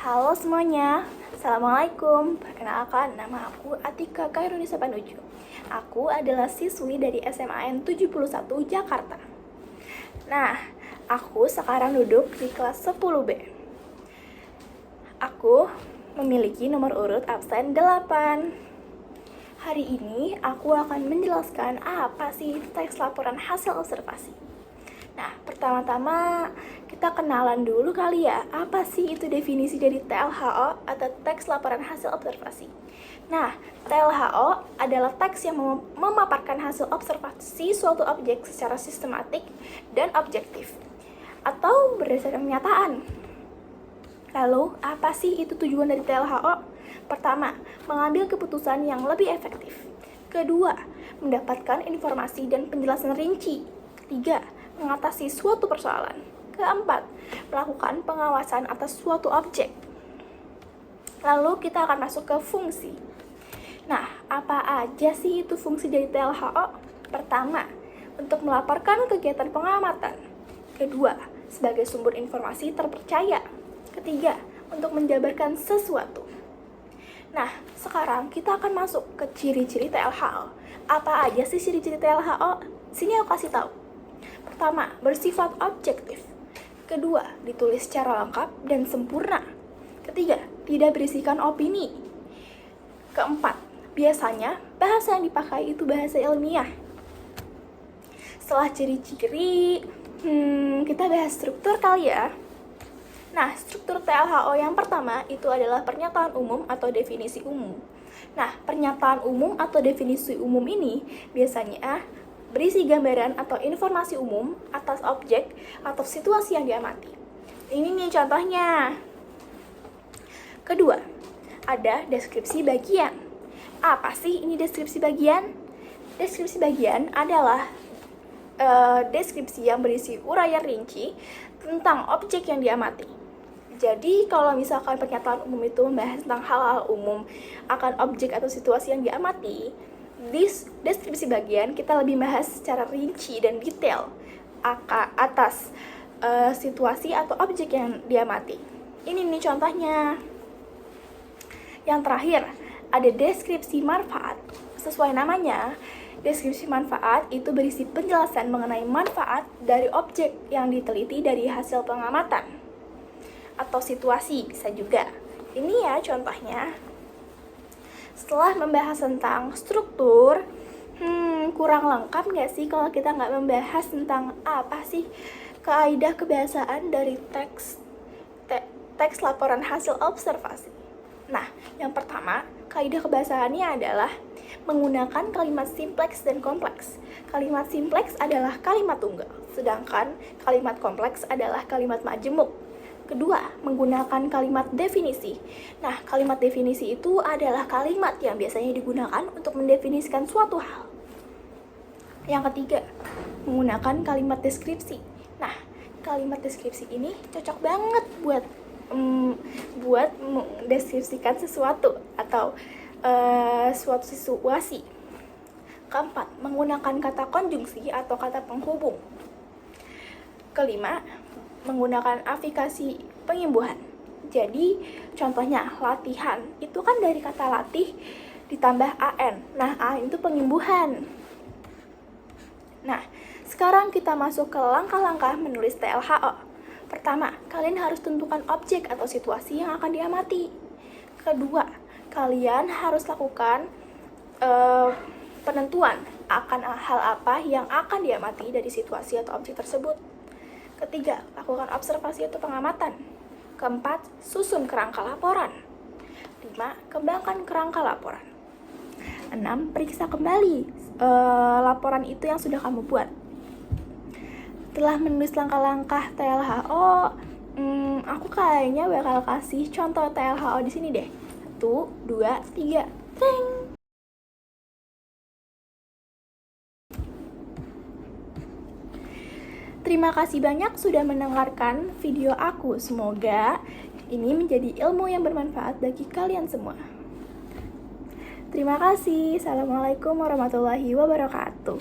Halo semuanya, Assalamualaikum. Perkenalkan, nama aku Atika Kairunisa Panuju. Aku adalah siswi dari SMAN 71 Jakarta. Nah, aku sekarang duduk di kelas 10B. Aku memiliki nomor urut absen 8. Hari ini aku akan menjelaskan apa sih teks laporan hasil observasi. Nah, pertama-tama kita kenalan dulu kali ya, apa sih itu definisi dari TLHO atau teks laporan hasil observasi. Nah, TLHO adalah teks yang memaparkan hasil observasi suatu objek secara sistematik dan objektif, atau berdasarkan kenyataan. Lalu, apa sih itu tujuan dari TLHO? Pertama, mengambil keputusan yang lebih efektif. Kedua, mendapatkan informasi dan penjelasan rinci. Ketiga, mengatasi suatu persoalan. Keempat, melakukan pengawasan atas suatu objek. Lalu kita akan masuk ke fungsi. Nah, apa aja sih itu fungsi dari TLHO? Pertama, untuk melaporkan kegiatan pengamatan. Kedua, sebagai sumber informasi terpercaya. Ketiga, untuk menjabarkan sesuatu. Nah, sekarang kita akan masuk ke ciri-ciri TLHO. Apa aja sih ciri-ciri TLHO? Sini aku kasih tahu. Pertama, bersifat objektif. Kedua, ditulis secara lengkap dan sempurna. Ketiga, tidak berisikan opini. Keempat, biasanya bahasa yang dipakai itu bahasa ilmiah. Setelah ciri-ciri, kita bahas struktur kali ya. Nah, struktur TLHO yang pertama itu adalah pernyataan umum atau definisi umum. Nah, pernyataan umum atau definisi umum ini biasanya berisi gambaran atau informasi umum atas objek atau situasi yang diamati. Ini nih contohnya. Kedua, ada deskripsi bagian. Apa sih ini deskripsi bagian? Deskripsi bagian adalah deskripsi yang berisi uraian rinci tentang objek yang diamati. Jadi kalau misalkan pernyataan umum itu membahas tentang hal-hal umum akan objek atau situasi yang diamati, di deskripsi bagian kita lebih bahas secara rinci dan detail atas situasi atau objek yang diamati. Ini nih contohnya. Yang terakhir, ada deskripsi manfaat. Sesuai namanya, deskripsi manfaat itu berisi penjelasan mengenai manfaat dari objek yang diteliti dari hasil pengamatan atau situasi bisa juga. Ini ya contohnya. Setelah membahas tentang struktur, kurang lengkap nggak sih kalau kita nggak membahas tentang apa sih kaidah kebahasaan dari teks laporan hasil observasi. Nah, yang pertama, kaidah kebahasaannya adalah menggunakan kalimat simpleks dan kompleks. Kalimat simpleks adalah kalimat tunggal, sedangkan kalimat kompleks adalah kalimat majemuk. Kedua, menggunakan kalimat definisi. Nah, kalimat definisi itu adalah kalimat yang biasanya digunakan untuk mendefinisikan suatu hal. Yang ketiga, menggunakan kalimat deskripsi. Nah, kalimat deskripsi ini cocok banget buat mendeskripsikan sesuatu atau suatu situasi. Keempat, menggunakan kata konjungsi atau kata penghubung. Kelima, menggunakan aplikasi pengimbuhan. Jadi, contohnya latihan. Itu kan dari kata latih ditambah an. Nah, an itu pengimbuhan. Nah, sekarang kita masuk ke langkah-langkah menulis TLHO. Pertama, kalian harus tentukan objek atau situasi yang akan diamati. Kedua, kalian harus lakukan penentuan akan hal apa yang akan diamati dari situasi atau objek tersebut. Ketiga, lakukan observasi atau pengamatan. Keempat, susun kerangka laporan. 5. Kembangkan kerangka laporan. 6. Periksa kembali laporan itu yang sudah kamu buat. Setelah menulis langkah-langkah TLHO, aku kayaknya bakal kasih contoh TLHO di sini deh. 1, 2, 3. Teng! Terima kasih banyak sudah mendengarkan video aku. Semoga ini menjadi ilmu yang bermanfaat bagi kalian semua. Terima kasih. Assalamualaikum warahmatullahi wabarakatuh.